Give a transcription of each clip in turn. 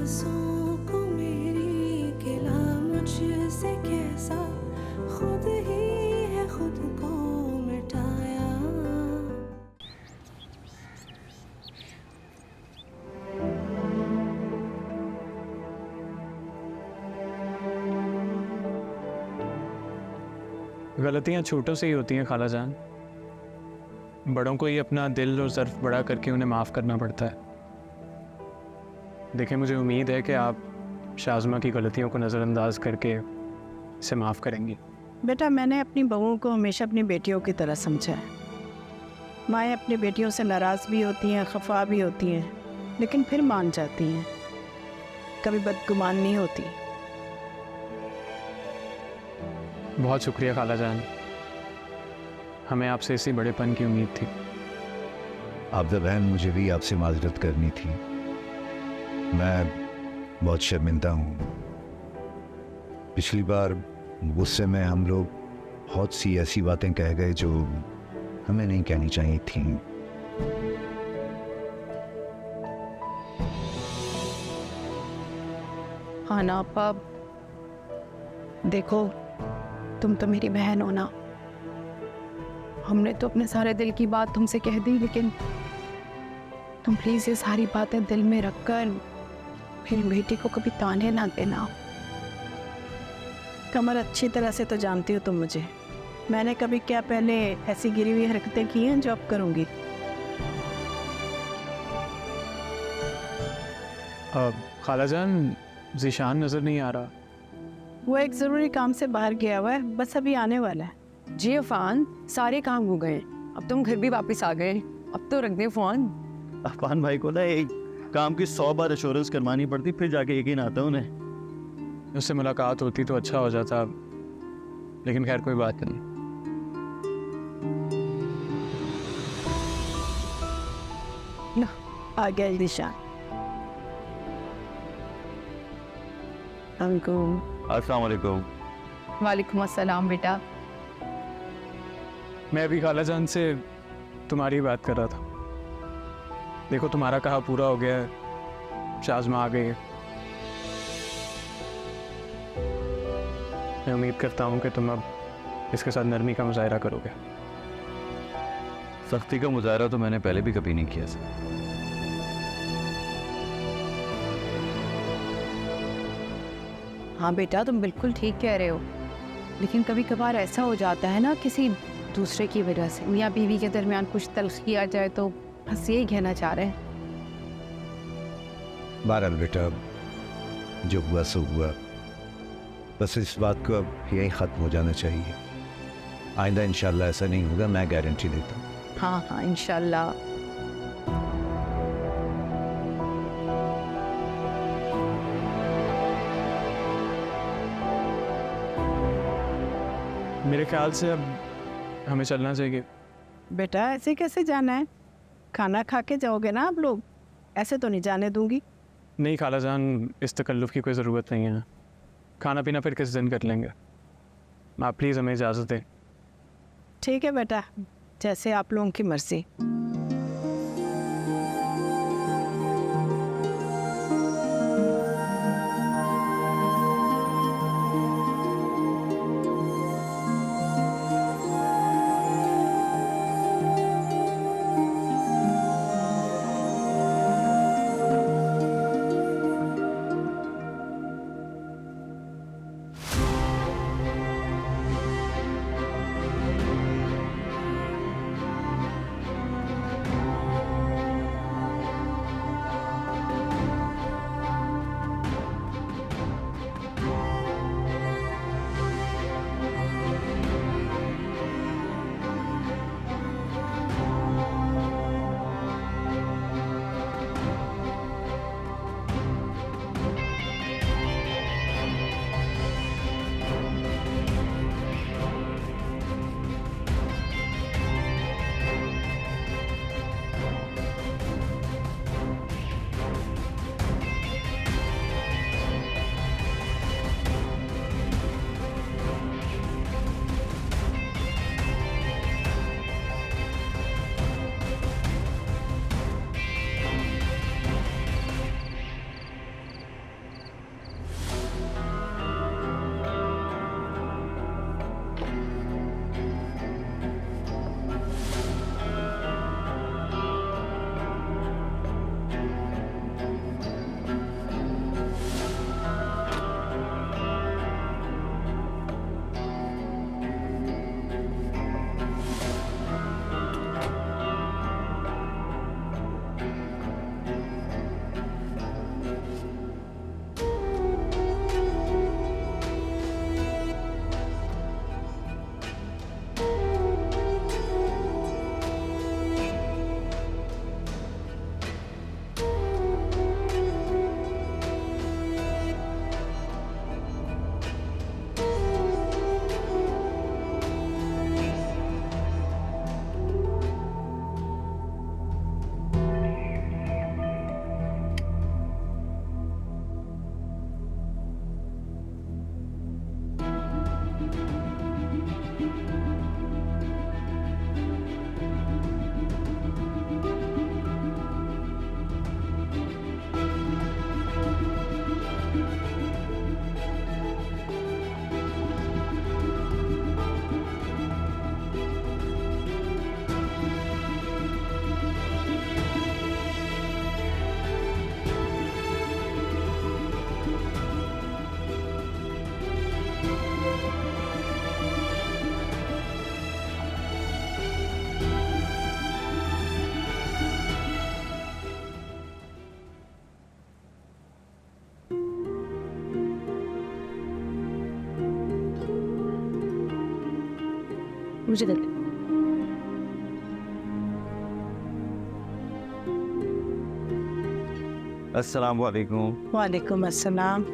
सांसों को मेरी गिला मुझसे कैसा, खुद ही है खुद को मिटाया। गलतियाँ छोटों से ही होती हैं खाला जान। बड़ों को ही अपना दिल और ज़र्फ बड़ा करके उन्हें माफ़ करना पड़ता है। देखिए, मुझे उम्मीद है कि आप शाज़मा की गलतियों को नज़रअंदाज करके इसे माफ़ करेंगी। बेटा, मैंने अपनी बहुओं को हमेशा अपनी बेटियों की तरह समझा है। माएँ अपनी बेटियों से नाराज़ भी होती हैं, खफा भी होती हैं, लेकिन फिर मान जाती हैं, कभी बदगुमान नहीं होती। बहुत शुक्रिया खाला जान, हमें आपसे इसी बड़ेपन की उम्मीद थी। आबदा बहन, मुझे भी आपसे माजरत करनी थी। मैं बहुत शर्मिंदा हूँ। पिछली बार गुस्से में हम लोग बहुत सी ऐसी बातें कह गए जो हमें नहीं कहनी चाहिए थी। हाँ ना आपा, देखो तुम तो मेरी बहन हो ना। हमने तो अपने सारे दिल की बात तुमसे कह दी, लेकिन तुम प्लीज ये सारी बातें दिल में रखकर मेरी बेटी को कभी ताने ना देना। कमर, अच्छी तरह से तो जानती हो तुम मुझे। मैंने कभी क्या पहले ऐसी गिरी हुई हरकतें की हैं जो अब करूँगी? खाला जान, ज़ीशान नज़र नहीं आ रहा। वो एक ज़रूरी काम से बाहर गया हुआ है, बस अभी आने वाला है। जी अफान, सारे काम हो गए, अब तुम घर भी वापस आ गए, अब तो रख दे फोन। अफान भाई को ना एक काम की 100 बार एश्योरेंस करवानी पड़ती, फिर जाके यकीन आता उन्हें। उससे मुलाकात होती तो अच्छा हो जाता, लेकिन खैर कोई बात नहीं। लो, आ गया ज़ीशान। अस्सलाम वालेकुम। वालेकुम अस्सलाम बेटा। मैं अभी खाला जान से तुम्हारी बात कर रहा था। देखो, तुम्हारा कहा पूरा हो गया है, शाज़मा आ गई है। मैं उम्मीद करता हूँ कि तुम अब इसके साथ नरमी का मुजाहरा करोगे। सख्ती का मुजाहरा तो मैंने पहले भी कभी नहीं किया सर। हाँ बेटा, तुम बिल्कुल ठीक कह रहे हो, लेकिन कभी कभार ऐसा हो जाता है ना, किसी दूसरे की वजह से मियाँ बीवी के दरमियान कुछ तल्ख किया जाए, तो बस यही कहना चाह रहे हैं। बहरहाल बेटा, जो हुआ सो हुआ, बस इस बात को अब यही ख़त्म हो जाना चाहिए। आइंदा इंशाल्लाह ऐसा नहीं होगा, मैं गारंटी देता हूँ। हाँ हाँ, इंशाल्लाह। मेरे ख्याल से अब हमें चलना चाहिए। बेटा, ऐसे कैसे जाना है? खाना खा के जाओगे ना आप लोग, ऐसे तो नहीं जाने दूंगी। नहीं खाला जान, इस तकल्लुफ़ की कोई ज़रूरत नहीं है। खाना पीना फिर किस दिन कर लेंगे। आप प्लीज़ हमें इजाज़त दें। ठीक है बेटा, जैसे आप लोगों की मर्जी। मुझे दे दे। अस्सलाम वालेकुम। वालेकुम अस्सलाम।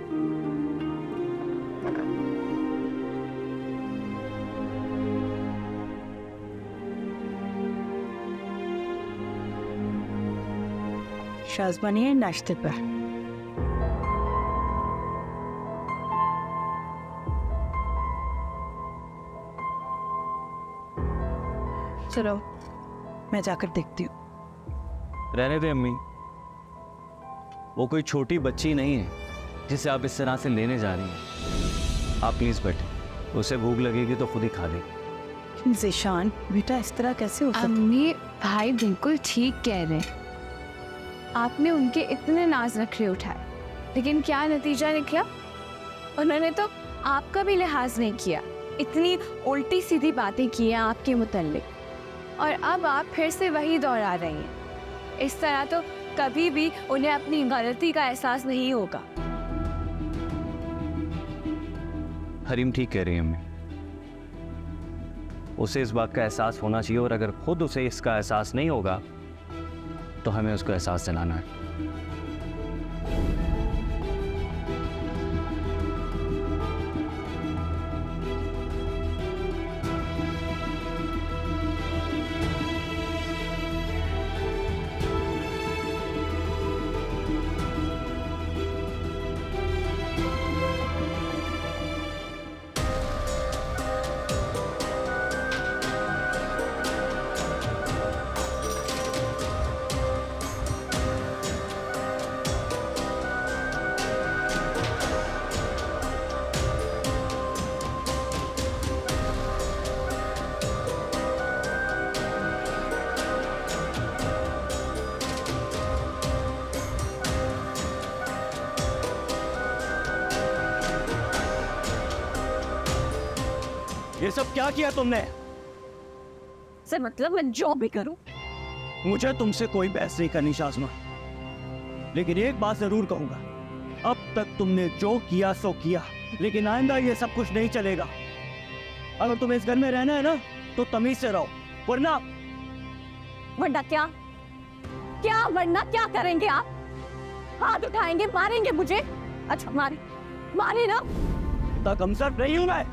शाज़बानी है नाश्ते पर। चलो मैं जाकर देखती हूँ। रहने दे अम्मी, वो कोई छोटी बच्ची नहीं है जिसे आप इस तरह से लेने जा रही हैं। आप प्लीज बैठे, उसे भूख लगेगी तो खुद ही खा लेगी। ज़ीशान बेटा इस तरह कैसे हो सकता? अम्मी भाई बिल्कुल ठीक कह रहे हैं। आपने उनके इतने नाज नखरे उठाए, लेकिन क्या नतीजा निकला? उन्होंने तो आपका भी लिहाज नहीं किया, इतनी उल्टी सीधी बातें की हैं आपके मुतल्लिक, और अब आप फिर से वही दोहरा रही हैं। इस तरह तो कभी भी उन्हें अपनी गलती का एहसास नहीं होगा। हरीम ठीक कह रही है अम्मी, उसे इस बात का एहसास होना चाहिए, और अगर खुद उसे इसका एहसास नहीं होगा तो हमें उसको एहसास दिलाना है। ये सब क्या किया तुमने? सर मतलब मैं जो भी करूं। मुझे तुमसे कोई बहस नहीं करनी शाज़मा, लेकिन एक बात जरूर कहूंगा, अब तक तुमने जो किया सो किया, लेकिन आइंदा ये सब कुछ नहीं चलेगा। अगर तुम्हें इस घर में रहना है ना तो तमीज से रहो, वरना वरना क्या? क्या वरना क्या करेंगे आप? हाथ उठाएंगे, मारेंगे मुझे? अच्छा मारे ना। इतना कमजोर नहीं हूं मैं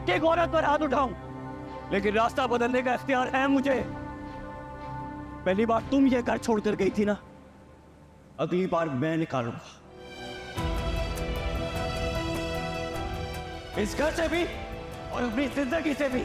कि एक औरत पर हाथ उठाऊं, लेकिन रास्ता बदलने का इख्तियार है मुझे। पहली बार तुम ये घर छोड़कर गई थी ना, अगली बार मैं निकालूंगा इस घर से भी और अपनी जिंदगी से भी।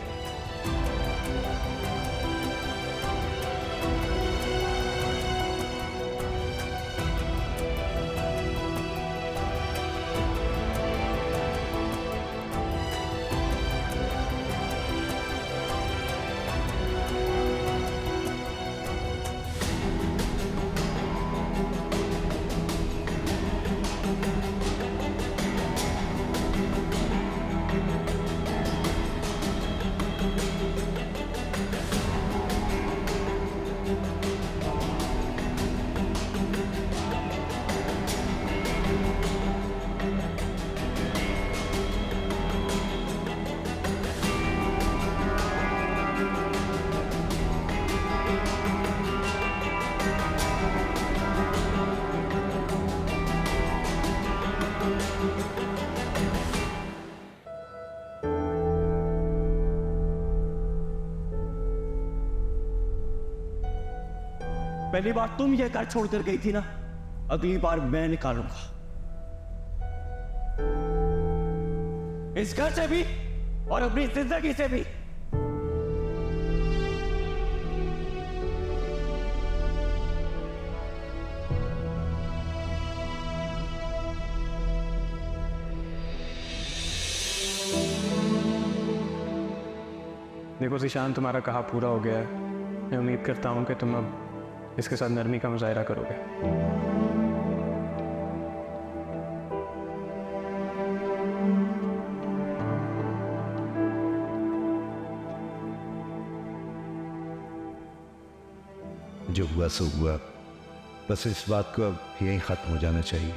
पहली बार तुम ये घर छोड़कर गई थी ना, अगली बार मैं निकालूंगा इस घर से भी और अपनी जिंदगी से भी। देखो ज़ीशान, तुम्हारा कहा पूरा हो गया है। मैं उम्मीद करता हूँ कि तुम अब इसके साथ नरमी का मुजाहिरा करोगे। जो हुआ सो हुआ, बस इस बात को अब यहीं ख़त्म हो जाना चाहिए।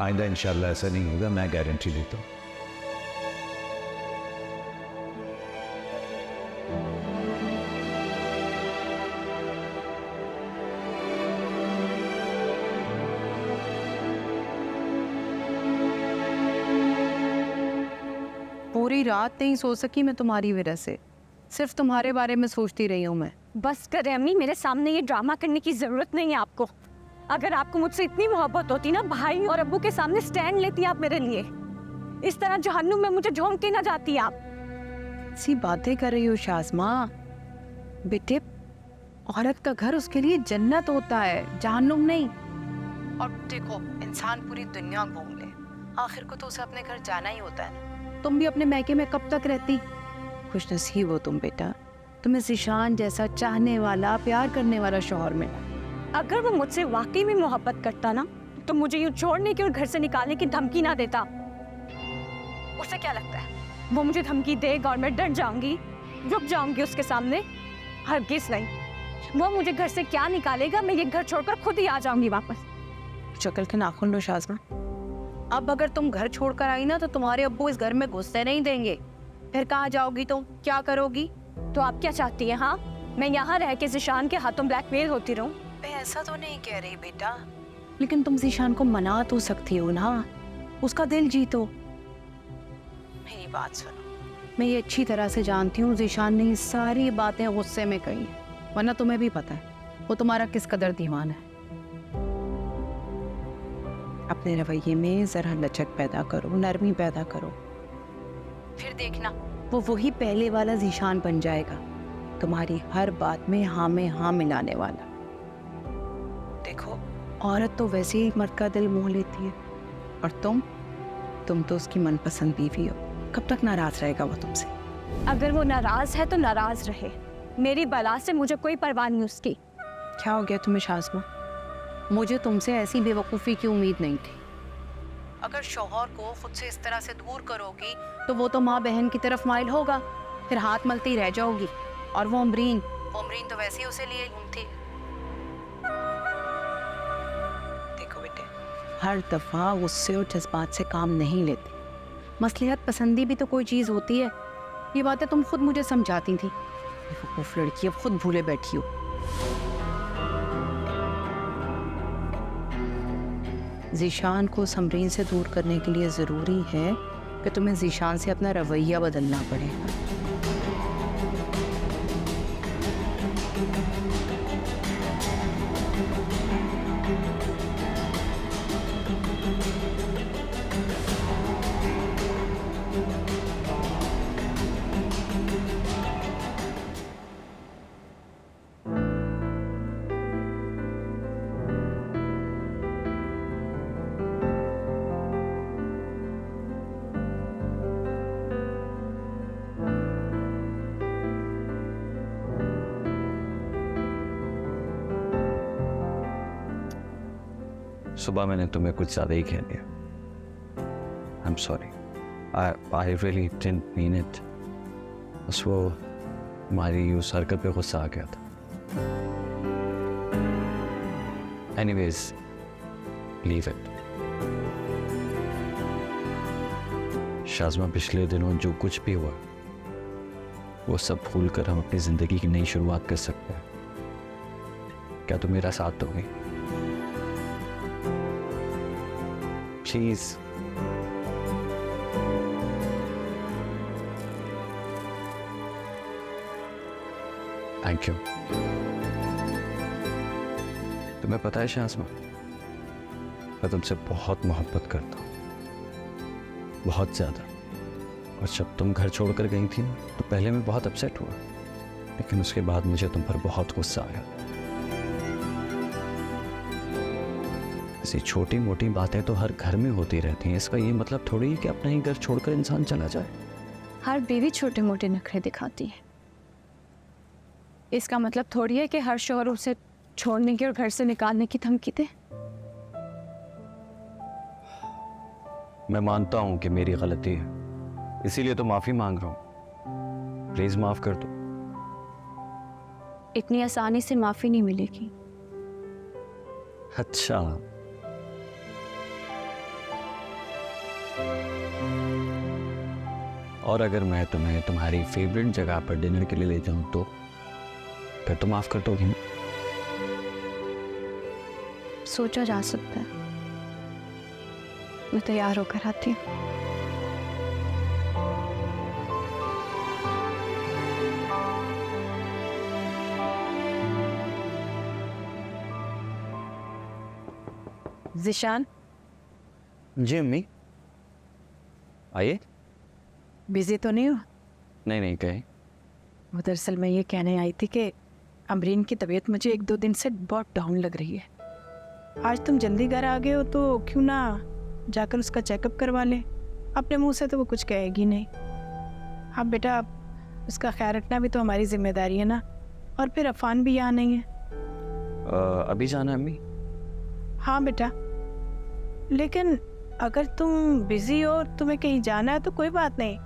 आइंदा इंशाल्लाह ऐसा नहीं होगा, मैं गारंटी देता हूँ। पूरी रात नहीं सो सकी मैं तुम्हारी वजह से। सिर्फ तुम्हारे बारे में सोचती रही हूँ मैं। बस करें अम्मी, मेरे सामने ये ड्रामा करने की जरूरत नहीं है आपको। अगर आपको मुझसे इतनी मोहब्बत होती ना, भाई और अब्बू के सामने स्टैंड लेती आप मेरे लिए। इस तरह जहन्नुम में मुझे झोंक के ना जाती आप। सी बातें कर रही हो शाज़मा। बेटे, औरत का घर उसके लिए जन्नत होता है, जहन्नुम नहीं। और देखो, इंसान पूरी दुनिया घूम ले, आखिर को तो उसे अपने घर जाना ही होता है ना। तुम भी अपने मैके में कब तक रहती? खुश नसीब हो तुम बेटा, तुम्हें ज़ीशान जैसा चाहने वाला, प्यार करने वाला शौहर मिला। अगर वो मुझसे वाकई में मोहब्बत करता ना, तो मुझे यूँ छोड़ने की और घर से निकालने की धमकी ना देता। उसे क्या लगता है वो मुझे धमकी देगा और मैं डर जाऊंगी, रुक जाऊंगी उसके सामने? हरगिज़ नहीं। वो मुझे घर से क्या निकालेगा, मैं ये घर छोड़कर खुद ही आ जाऊंगी वापस। शक्ल के नाखून लो शाज़मा। अब अगर तुम घर छोड़कर आई ना, तो तुम्हारे अब्बू इस घर में घुसने नहीं देंगे। फिर कहाँ जाओगी तुम, क्या करोगी? तो आप क्या चाहती हैं? हाँ, मैं यहाँ रह के ज़ीशान के हाथों ब्लैकमेल होती रहूं? मैं ऐसा तो नहीं कह रही बेटा, लेकिन तुम ज़ीशान को मना तो सकती हो ना, उसका दिल जीतो। मेरी बात सुनो, मैं ये अच्छी तरह से जानती हूँ ज़ीशान ने ये सारी बातें गुस्से में कही है, वरना तुम्हें भी पता है वो तुम्हारा किस कदर दीवाना है। अपने रवैये में ज़रा लचक पैदा करो, नरमी पैदा करो, फिर देखना वो वही पहले वाला ज़ीशान बन जाएगा, तुम्हारी हर बात में हाँ मिलाने वाला। देखो, औरत तो वैसे ही मर्द का दिल मोह लेती है, और तुम तो उसकी मनपसंद बीवी हो। कब तक नाराज रहेगा वो तुमसे? अगर वो नाराज है तो नाराज रहे, मेरी बला से मुझे कोई परवाह नहीं उसकी। क्या हो गया तुम्हें शाज़मा? मुझे तुमसे ऐसी बेवकूफ़ी की उम्मीद नहीं थी। अगर शौहर को खुद से इस तरह से दूर करोगी, तो वो तो माँ बहन की तरफ माइल होगा, फिर हाथ मलती रह जाओगी। और वो अमरीन तो वैसे ही उसे लिए घूमती। देखो बेटे, हर दफ़ा गुस्से और जज्बात से काम नहीं लेते। मसलिहत पसंदी भी तो कोई चीज़ होती है। ये बातें तुम खुद मुझे समझाती थी। बेवकूफ़ लड़की, अब खुद भूले बैठी हो। ज़ीशान को समरीन से दूर करने के लिए ज़रूरी है कि तुम्हें ज़ीशान से अपना रवैया बदलना पड़ेगा। सुबह मैंने तुम्हें कुछ ज़्यादा ही कह दिया। I am sorry, I really didn't mean it. बस वो हमारी उस हरकत पे गुस्सा आ गया था। Anyways, leave it. शाज़मा, पिछले दिनों जो कुछ भी हुआ वो सब भूल कर हम अपनी ज़िंदगी की नई शुरुआत कर सकते हैं। क्या तुम मेरा साथ दोगे? प्लीज। Thank you. तुम्हें पता है शाज़मा, मैं तुमसे बहुत मोहब्बत करता हूँ, बहुत ज़्यादा। और जब तुम घर छोड़कर गई थी ना, तो पहले मैं बहुत अपसेट हुआ, लेकिन उसके बाद मुझे तुम पर बहुत गुस्सा आया। ऐसी छोटी मोटी बातें तो हर घर में होती रहती हैं। इसका ये मतलब थोड़ी है कि अपना ही घर छोड़कर इंसान चला जाए। हर बीवी छोटे मोटे नखरे दिखाती है। इसका मतलब थोड़ी है कि हर शौहर उसे छोड़ने की और घर से निकालने की धमकी दे। मैं मानता हूं कि मेरी गलती है, इसीलिए तो माफी मांग रहा हूं। प्लीज माफ कर दो। इतनी आसानी से माफी नहीं मिलेगी। अच्छा, और अगर मैं तुम्हें तुम्हारी फेवरेट जगह पर डिनर के लिए ले जाऊं तो फिर तो माफ कर दोगी ना? सोचा जा सकता है। मैं तैयार होकर आती हूँ। जिशान, जी अम्मी, आइए। बिजी तो नहीं हो? नहीं नहीं, कहे। वो दरअसल मैं ये कहने आई थी कि अमरीन की तबीयत मुझे 1-2 दिन से बहुत डाउन लग रही है। आज तुम जल्दी घर आ गए हो तो क्यों ना जाकर उसका चेकअप करवा लें। अपने मुंह से तो वो कुछ कहेगी नहीं। हाँ बेटा, उसका ख्याल रखना भी तो हमारी जिम्मेदारी है ना। और फिर अफान भी यहाँ नहीं है। अभी जाना है अम्मी? हाँ बेटा, लेकिन अगर तुम बिजी हो, तुम्हें कहीं जाना है तो कोई बात नहीं,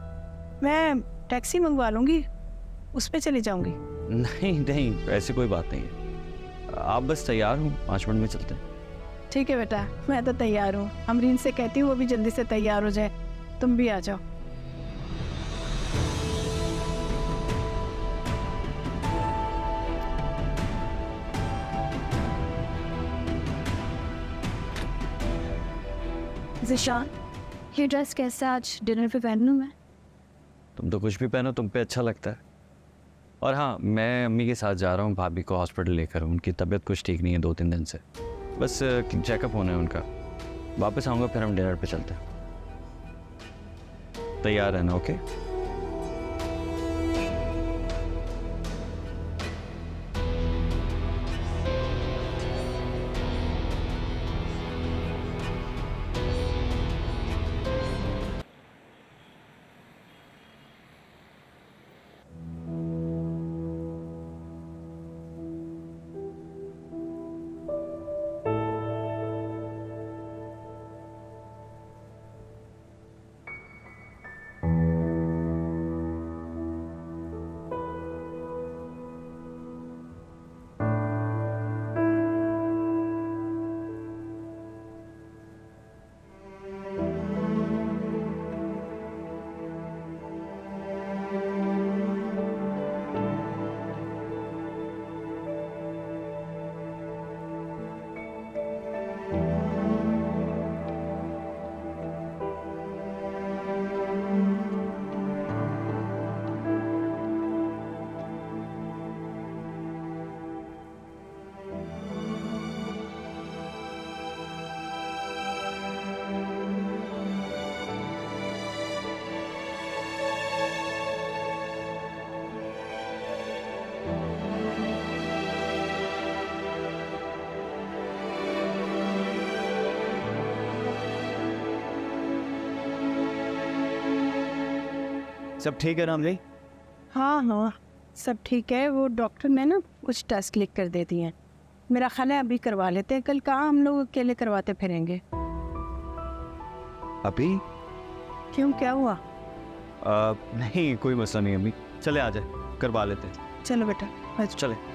मैं टैक्सी मंगवा लूँगी, उस पर चली जाऊँगी। नहीं नहीं, ऐसी कोई बात नहीं है। आप बस तैयार हो, 5 मिनट में चलते हैं। ठीक है बेटा, मैं तो तैयार हूँ। अमरीन से कहती हूँ वो भी जल्दी से तैयार हो जाए, तुम भी आ जाओ। जिशान, ये ड्रेस कैसा आज डिनर पे पहन लूँ मैं? तुम तो कुछ भी पहनो, तुम पे अच्छा लगता है। और हाँ, मैं अम्मी के साथ जा रहा हूँ भाभी को हॉस्पिटल लेकर। उनकी तबीयत कुछ ठीक नहीं है 2-3 दिन से, बस चेकअप होना है उनका। वापस आऊँगा फिर हम डिनर पे चलते हैं। तैयार रहना, ओके? सब ठीक है राम जी? हाँ हाँ, सब ठीक है। वो डॉक्टर ने ना कुछ टेस्ट लिख कर दे दिए हैं। मेरा ख्याल है अभी करवा लेते हैं, कल कहाँ हम लोग अकेले करवाते फिरेंगे। अभी? क्यों, क्या हुआ? नहीं, कोई मसला नहीं अम्मी, चले आ जाए, करवा लेते हैं। चलो बेटा, बस चले।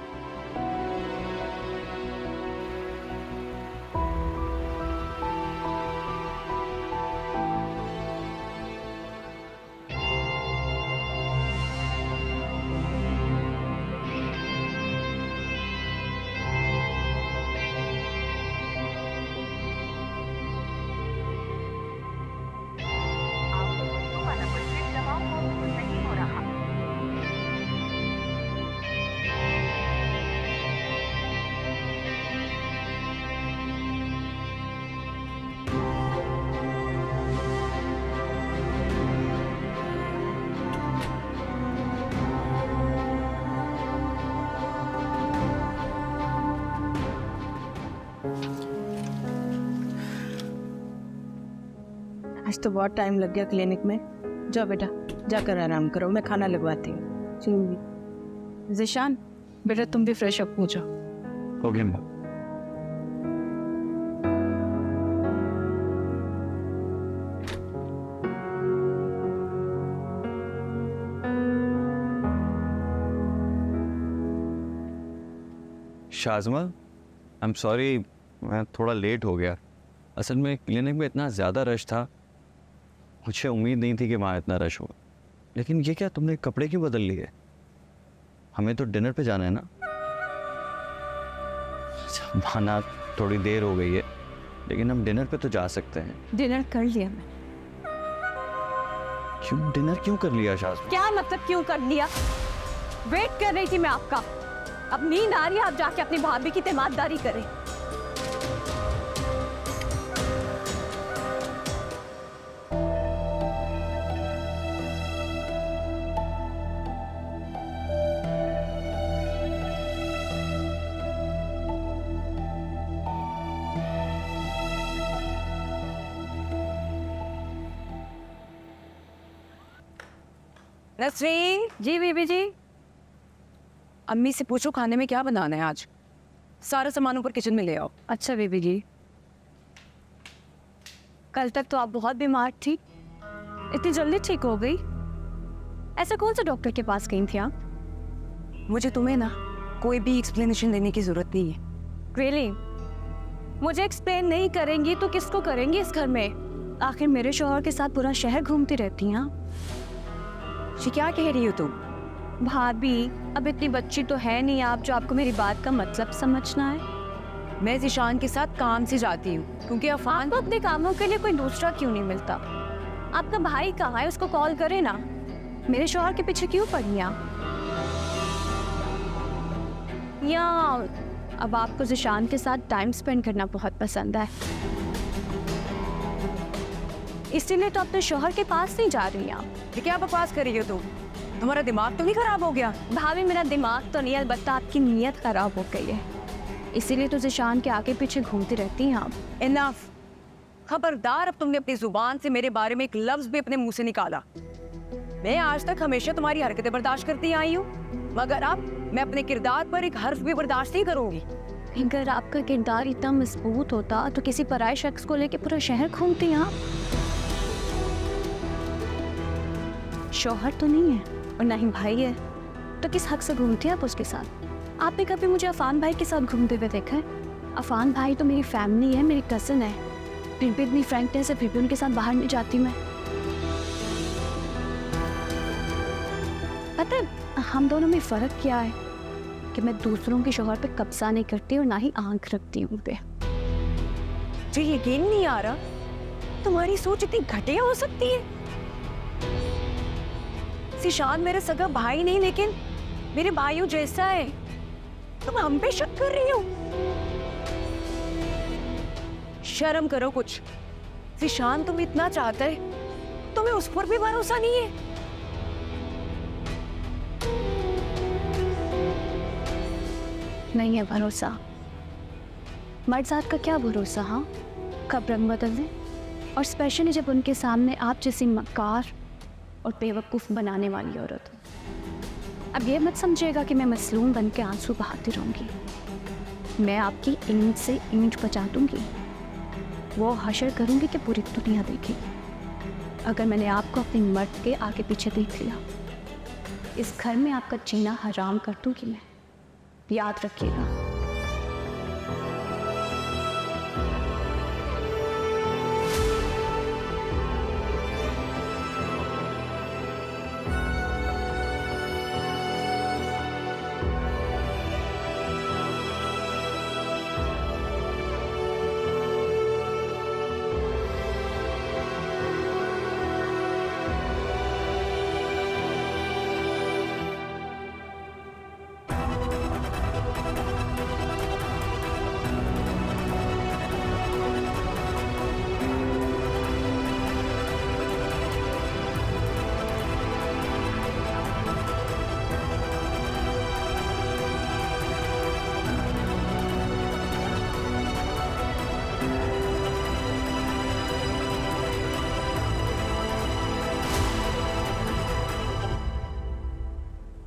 आज तो बहुत टाइम लग गया क्लिनिक में। जाओ बेटा, जाकर आराम करो, मैं खाना लगवाती हूँ। चलिए जिशान, बेटा तुम भी फ्रेश अप हो जाओ। ओके अम्मा। शाज़मा, आई एम सॉरी, मैं थोड़ा लेट हो गया। असल में क्लिनिक में इतना ज़्यादा रश था, मुझे उम्मीद नहीं थी कि वहाँ इतना रश होगा। लेकिन ये क्या, तुमने कपड़े क्यों बदल लिए? हमें तो डिनर पे जाना है ना। माना थोड़ी देर हो गई है, लेकिन हम डिनर पे तो जा सकते हैं। डिनर कर लिया मैं। क्यों डिनर क्यों कर लिया शाज़मा? क्या मतलब क्यों कर लिया? वेट कर रही थी मैं आपका। अब नींद आ रही है, आप जाके अपनी भाभी की तीमारदारी करें। नसरीन, जी बीबी जी। अम्मी से पूछो खाने में क्या बनाना है आज। सारा सामान ऊपर किचन में ले आओ। अच्छा बीबी जी। कल तक तो आप बहुत बीमार थी, इतनी जल्दी ठीक हो गई? ऐसा कौन सा डॉक्टर के पास गई थी आप? मुझे तुम्हें ना कोई भी एक्सप्लेनेशन देने की जरूरत नहीं है। रियली? मुझे एक्सप्लेन नहीं करेंगी तो किसको करेंगी इस घर में? आखिर मेरे शौहर के साथ पूरा शहर घूमती रहती हैं। ये क्या कह रही हो तुम? भाभी, अब इतनी बच्ची तो है नहीं आप जो आपको मेरी बात का मतलब समझना है। मैं ज़ीशान के साथ काम से जाती हूँ क्योंकि अफान आपको अपने कामों के लिए कोई दूसरा क्यों नहीं मिलता? आपका भाई कहाँ है? उसको कॉल करे ना। मेरे शौहर के पीछे क्यों पड़ी आप? या अब आपको ज़ीशान के साथ टाइम स्पेंड करना बहुत पसंद है, इसीलिए तो अपने शौहर के पास नहीं जा रही आप। ये क्या बकवास कर रही हो तुम? तुम्हारा दिमाग तो नहीं खराब हो गया? भाभी, मेरा दिमाग तो नहीं, अलबत्ता आपकी नीयत खराब हो गई है, इसीलिए तो ज़ीशान के आगे पीछे घूमती रहती हैं आप। इनफ। खबरदार, अब तुमने अपनी जुबान से मेरे बारे में एक लफ्ज भी अपने मुंह से निकाला। मैं आज तक हमेशा तुम्हारी हरकतें बर्दाश्त करती आई हूँ, मगर अब मैं अपने किरदार पर एक हर्फ भी बर्दाश्त नहीं करूंगी। अगर आपका किरदार इतना मजबूत होता तो किसी पराये शख्स को लेके पूरा शहर घूमती आप। शौहर तो नहीं है और ना ही भाई है, तो किस हक से घूमती हैं आप उसके साथ? आपने कभी मुझे अफान भाई के साथ घूमते हुए देखा है? अफान भाई तो मेरी फैमिली है, मेरी कज़न है, फिर भी इतनी फ्रैंकनेस है, फिर भी उनके साथ बाहर नहीं जाती मैं। पता है हम दोनों में फ़र्क क्या है? कि मैं दूसरों के शौहर पे कब्जा नहीं करती और ना ही आंख रखती हूँ पे। मुझे यकीन नहीं आ रहा तुम्हारी सोच इतनी घटिया हो सकती है। ज़ीशान मेरा सगा भाई नहीं, लेकिन मेरे भाइयों जैसा है। तुम हम पे शक कर रही हो? शर्म करो कुछ। ज़ीशान तुम्हें इतना चाहता है, तुम्हें उस पर भी भरोसा नहीं है? नहीं है भरोसा। मर्द ज़ात का क्या भरोसा? हाँ, कब रंग बदल दें, और स्पेशली जब उनके सामने आप जैसी मक्कार और बेवकूफ़ बनाने वाली औरत हो। अब ये मत समझिएगा कि मैं मसलूम बन के आंसू बहाती रहूँगी। मैं आपकी ईंट से ईंट बचा दूँगी, वो हशर करूँगी कि पूरी दुनिया देखेगी। अगर मैंने आपको अपने मर्द के आगे पीछे देख लिया, इस घर में आपका जीना हराम कर दूँगी मैं, याद रखिएगा।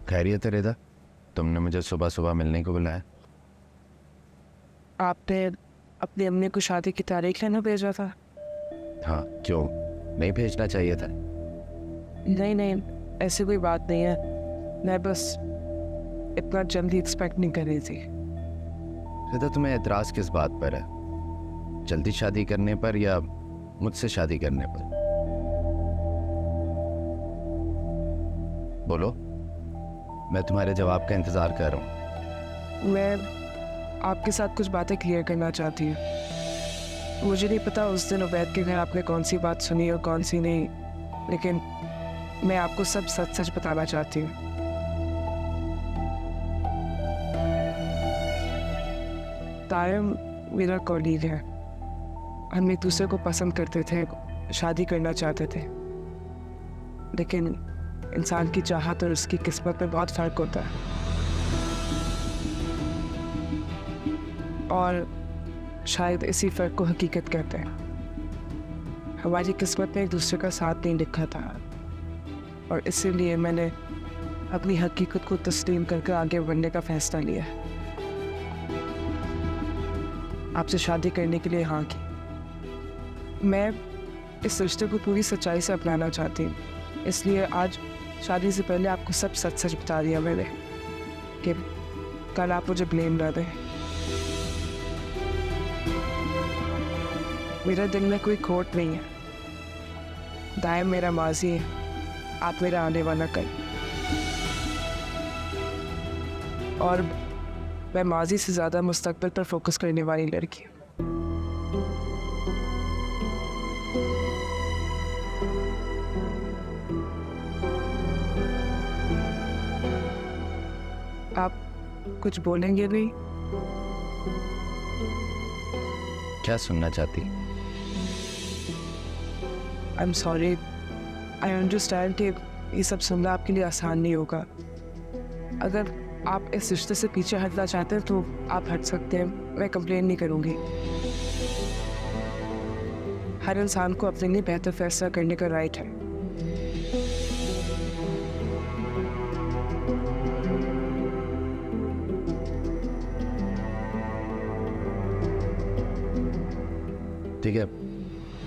खैरियत है रेदा? तुमने मुझे सुबह सुबह मिलने को बुलाया। आपने अपनी अम्मी को शादी की तारीख लेना भेजा था? हाँ, क्यों नहीं भेजना चाहिए था? नहीं नहीं, ऐसी कोई बात नहीं है, मैं बस इतना जल्दी एक्सपेक्ट नहीं कर रही थी। रेदा, तुम्हें एतराज़ किस बात पर है? जल्दी शादी करने पर या मुझसे शादी करने पर? बोलो, मैं तुम्हारे जवाब का इंतज़ार कर रहा हूँ। मैं आपके साथ कुछ बातें क्लियर करना चाहती हूँ। मुझे नहीं पता उस दिन उबैद के घर आपने कौन सी बात सुनी और कौन सी नहीं, लेकिन मैं आपको सब सच सच बताना चाहती हूँ। तायम मेरा कॉलीग है, हम एक दूसरे को पसंद करते थे, शादी करना चाहते थे, लेकिन इंसान की चाहत और उसकी किस्मत में बहुत फ़र्क होता है, और शायद इसी फ़र्क को हकीकत कहते हैं। हमारी किस्मत में एक दूसरे का साथ नहीं लिखा था, और इसीलिए मैंने अपनी हकीकत को तस्लीम करके आगे बढ़ने का फैसला लिया है। आपसे शादी करने के लिए हाँ की। मैं इस रिश्ते को पूरी सच्चाई से अपनाना चाहती हूँ, इसलिए आज शादी से पहले आपको सब सच सच बता दिया मैंने कि कल आप मुझे ब्लेम ना दें। मेरे दिल में कोई खोट नहीं है। दाएं मेरा माजी है, आप मेरा आने वाला कल। और मैं माजी से ज़्यादा मुस्तकबिल पर फोकस करने वाली लड़की हूँ। आप कुछ बोलेंगे नहीं? क्या सुनना चाहती? I am sorry, I understand कि ये सब सुनना आपके लिए आसान नहीं होगा। अगर आप इस रिश्ते से पीछे हटना चाहते हैं तो आप हट सकते हैं, मैं कंप्लेन नहीं करूँगी। हर इंसान को अपने लिए बेहतर फैसला करने का राइट है। ठीक है,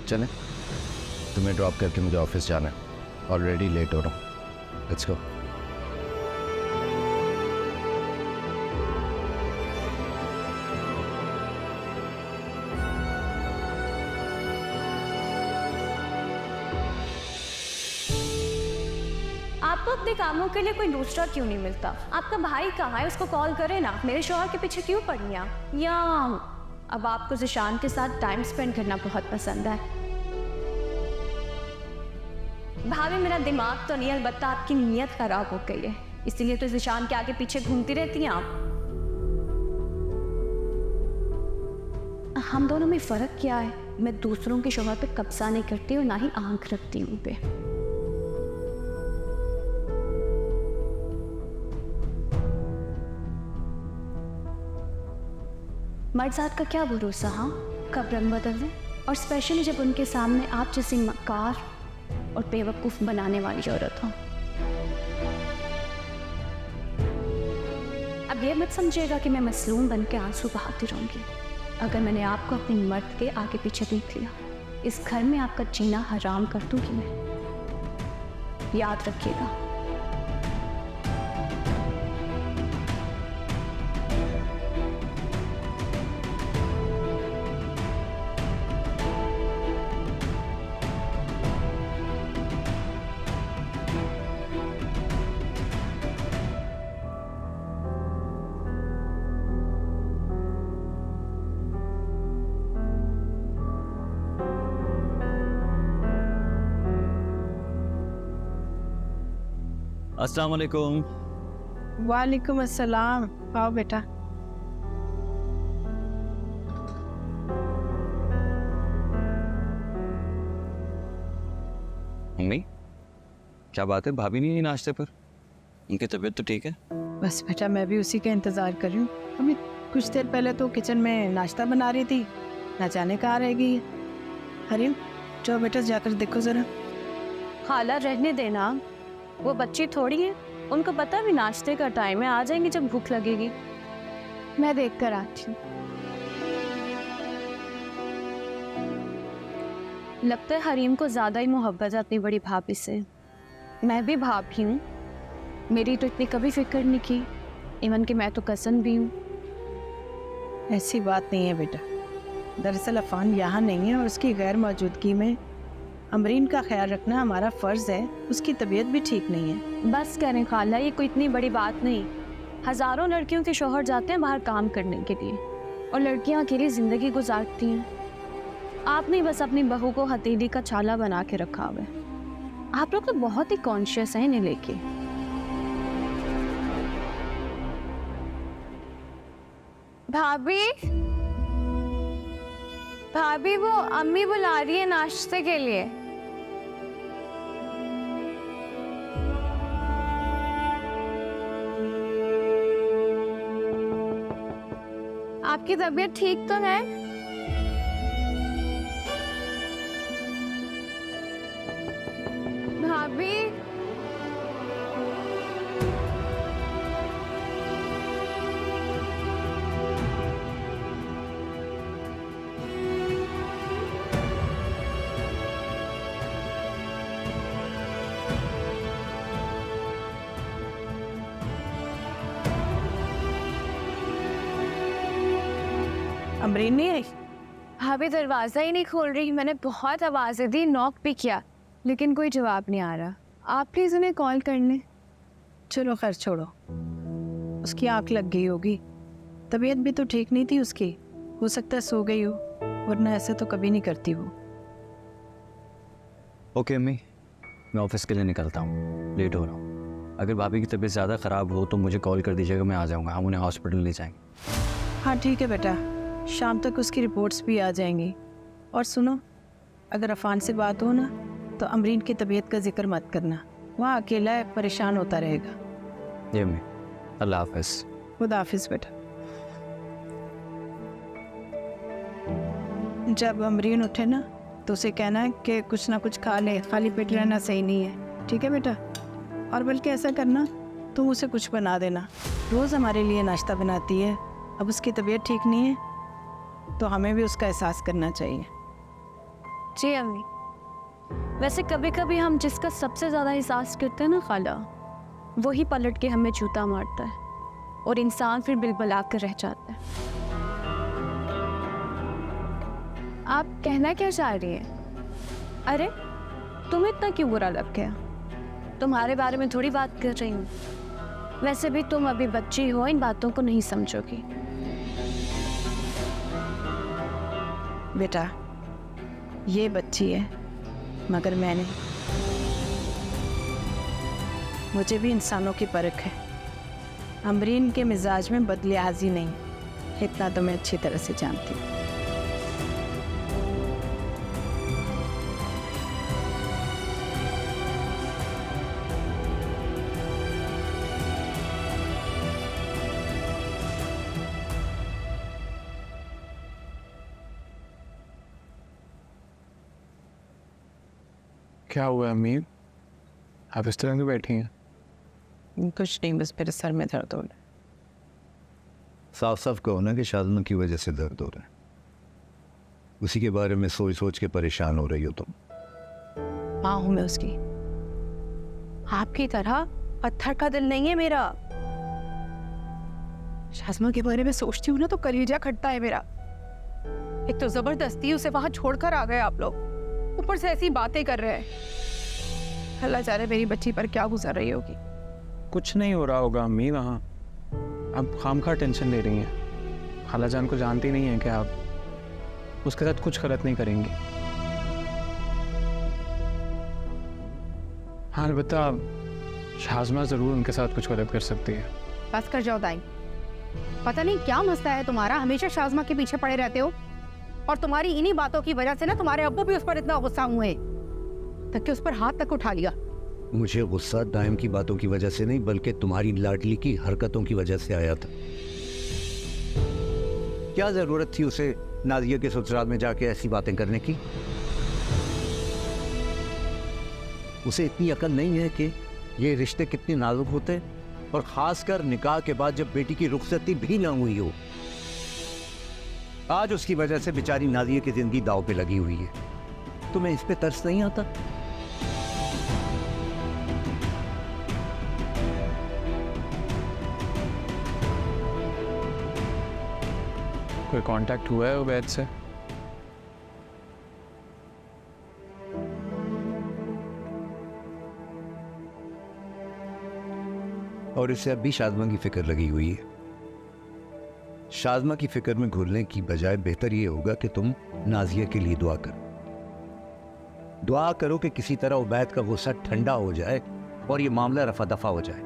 चलें। तुम्हें ड्रॉप करके मुझे ऑफिस जाना है, ऑलरेडी लेट हो रहा हूँ। Let's go. आपको अपने कामों के लिए कोई दूसरा क्यों नहीं मिलता? आपका भाई कहाँ है? उसको कॉल करे ना। मेरे शौहर के पीछे क्यों पड़ी आप? या अब आपको ज़िशान के साथ टाइम स्पेंड करना बहुत पसंद है? भाभी, मेरा दिमाग तो नहीं, अलबत्ता आपकी नीयत खराब हो गई है, इसीलिए तो ज़िशान के आगे पीछे घूमती रहती हैं आप। हम दोनों में फ़र्क क्या है? मैं दूसरों के शौहर पे कब्जा नहीं करती और ना ही आंख रखती हूँ उन पे। मर्द का क्या भरोसा, हाँ, कब रंग बदल दें, और स्पेशली जब उनके सामने आप जैसी मक्कार और बेवकूफ़ बनाने वाली औरत हो। अब ये मत समझिएगा कि मैं मसलूम बन के आंसू बहाती रहूँगी। अगर मैंने आपको अपने मर्द के आगे पीछे देख लिया, इस घर में आपका जीना हराम कर दूँगी मैं, याद रखिएगा। अस्सलाम वालेकुम। वालेकुम अस्सलाम। आओ बेटा। मम्मी, क्या बात है? भाभी नहीं आई नाश्ते पर? उनकी तबीयत तो ठीक है? बस बेटा, मैं भी उसी का इंतज़ार कर रही हूँ। अभी कुछ देर पहले तो किचन में नाश्ता बना रही थी, ना जाने कहाँ रह गई है। हरीम, जाओ बेटा, जाकर देखो ज़रा। खाला, रहने देना, वो बच्ची थोड़ी है, उनको पता भी नाश्ते का टाइम है, आ जाएंगी जब भूख लगेगी। मैं देख कर आती हूँ। लगता है हरीम को ज़्यादा ही मोहब्बत है अपनी बड़ी भाभी से। मैं भी भाभी हूँ, मेरी तो इतनी कभी फिक्र नहीं की, इवन कि मैं तो कज़न भी हूँ। ऐसी बात नहीं है बेटा, दरअसल अफान यहाँ नहीं है और उसकी गैर मौजूदगी में अमरीन का ख्याल रखना हमारा फ़र्ज़ है। उसकी तबीयत भी ठीक नहीं है। बस करें खाला, ये कोई इतनी बड़ी बात नहीं। हज़ारों लड़कियों के शौहर जाते हैं बाहर काम करने के लिए और लड़कियां अकेली ज़िंदगी गुजारती हैं। आपने बस अपनी बहू को हथेली का छाला बना के रखा हुआ है। आप लोग तो बहुत ही कॉन्शियस हैं इन्हें लेके। भाभी, भाभी, वो अम्मी बुला रही है नाश्ते के लिए। आपकी तबीयत ठीक तो है? भाभी, अमरीन नहीं आई? भाभी दरवाज़ा ही नहीं खोल रही। मैंने बहुत आवाज़ें दी, नॉक भी किया, लेकिन कोई जवाब नहीं आ रहा। आप प्लीज़ उन्हें कॉल कर लें। चलो खैर छोड़ो, उसकी आँख लग गई होगी, तबीयत भी तो ठीक नहीं थी उसकी, हो सकता है सो गई हो, वरना ऐसे तो कभी नहीं करती वो। ओके अम्मी, मैं ऑफिस के लिए निकलता हूँ, लेट हो रहा हूँ। अगर भाभी की तबीयत ज़्यादा ख़राब हो तो मुझे कॉल कर दीजिएगा, मैं आ जाऊँगा। हम उन्हें हॉस्पिटल ले जाएंगे। हाँ ठीक है बेटा, शाम तक उसकी रिपोर्ट्स भी आ जाएंगी। और सुनो, अगर अफान से बात हो ना तो अमरीन की तबीयत का जिक्र मत करना, वहाँ अकेला है, परेशान होता रहेगा। जी अम्मी, अल्लाह हाफ़िज़। खुदा हाफिज़ बेटा। जब अमरीन उठे ना तो उसे कहना है कि कुछ ना कुछ खा ले, खाली पेट रहना सही नहीं है, ठीक है बेटा? और बल्कि ऐसा करना, तुम उसे कुछ बना देना, रोज़ हमारे लिए नाश्ता बनाती है, अब उसकी तबीयत ठीक नहीं है तो हमें भी उसका एहसास करना चाहिए। जी अम्मी, वैसे कभी कभी हम जिसका सबसे ज़्यादा एहसास करते हैं ना खाला, वही पलट के हमें जूता मारता है और इंसान फिर बिलबला कर रह जाता है। आप कहना क्या चाह रही हैं? अरे तुम्हें इतना क्यों बुरा लग गया? तुम्हारे बारे में थोड़ी बात कर रही हूँ। वैसे भी तुम अभी बच्ची हो, इन बातों को नहीं समझोगी। बेटा ये बच्ची है मगर मैं नहीं, मुझे भी इंसानों की परख है। अमरीन के मिजाज में बदलियाजी नहीं, इतना तो मैं अच्छी तरह से जानती हूँ। क्या हुआ अम्मी, आप इस तरह से बैठी हैं? कुछ नहीं, बस मेरे सर में दर्द हो रहा है। साफ साफ कहो ना कि शाज़मा की वजह से दर्द हो रहा है, उसी के बारे में सोच सोच के परेशान हो रही हो तुम। माँ हूँ मैं उसकी, आपकी तरह पत्थर का दिल नहीं है मेरा। शाज़मा के बारे में सोचती हूँ ना तो कलेजा खटता है मेरा। एक तो जबरदस्ती उसे वहां छोड़कर आ गए आप लोग, ऊपर से ऐसी बातें कर रहे हैं। अल्लाह जाने मेरी बच्ची पर क्या गुजर रही होगी। कुछ नहीं हो रहा होगा अम्मी वहाँ, आप खामखा टेंशन ले रही हैं। खाला जान को जानती नहीं है कि आप उसके साथ कुछ गलत नहीं करेंगी। हाँ अलबत्ता शाज़मा ज़रूर उनके साथ कुछ गलत कर सकती है। बस कर जाओ दाई, पता नहीं क्या मसला है तुम्हारा, हमेशा शाज़मा के पीछे पड़े रहते हो। और तुम्हारी इन्हीं बातों की वजह से ना तुम्हारे अब्बू भी उस पर इतना गुस्सा हुए तक कि उस पर हाथ तक उठा लिया। मुझे गुस्सा दाइम की बातों की वजह से नहीं बल्कि तुम्हारी लाडली की हरकतों की वजह से आया था। क्या जरूरत थी उसे नाजिया के ससुराल में जाके ऐसी बातें करने की? उसे इतनी अकल नहीं है कि ये रिश्ते कितने नाजुक होते, और खासकर निकाह के बाद जब बेटी की रुखसती भी ना हुई हो। आज उसकी वजह से बेचारी नाजिया की जिंदगी दांव पे लगी हुई है। तुम्हें इस पे तरस नहीं आता? कोई कांटेक्ट हुआ है उबैद से? और इसे अब भी शाज़मा की फिक्र लगी हुई है। शाज़मा की फिक्र में घुलने की बजाय बेहतर ये होगा कि तुम नाजिया के लिए दुआ करो। दुआ करो कि किसी तरह उबैद का गुस्सा ठंडा हो जाए और ये मामला रफा दफा हो जाए,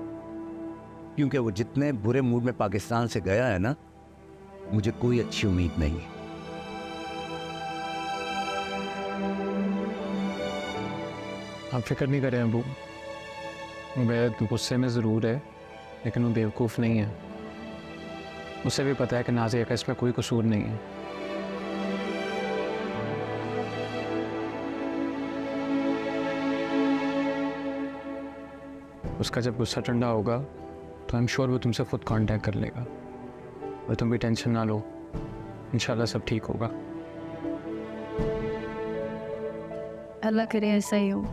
क्योंकि वो जितने बुरे मूड में पाकिस्तान से गया है ना, मुझे कोई अच्छी उम्मीद नहीं है। आप फिक्र नहीं करें अबू, उबैद गुस्से में ज़रूर है लेकिन वो बेवकूफ़ नहीं है। उसे भी पता है कि नाज़िया का इसमें कोई कसूर नहीं है। उसका जब गुस्सा ठंडा होगा तो आई एम श्योर वो तुमसे खुद कांटेक्ट कर लेगा। और तुम भी टेंशन ना लो, इंशाल्लाह सब ठीक होगा। अल्लाह करे ऐसा ही हो।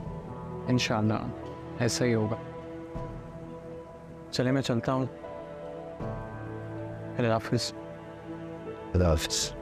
इंशाल्लाह ऐसा ही होगा। चले मैं चलता हूँ। अल्लाह हाफिज़। अल्लाह हाफिज़।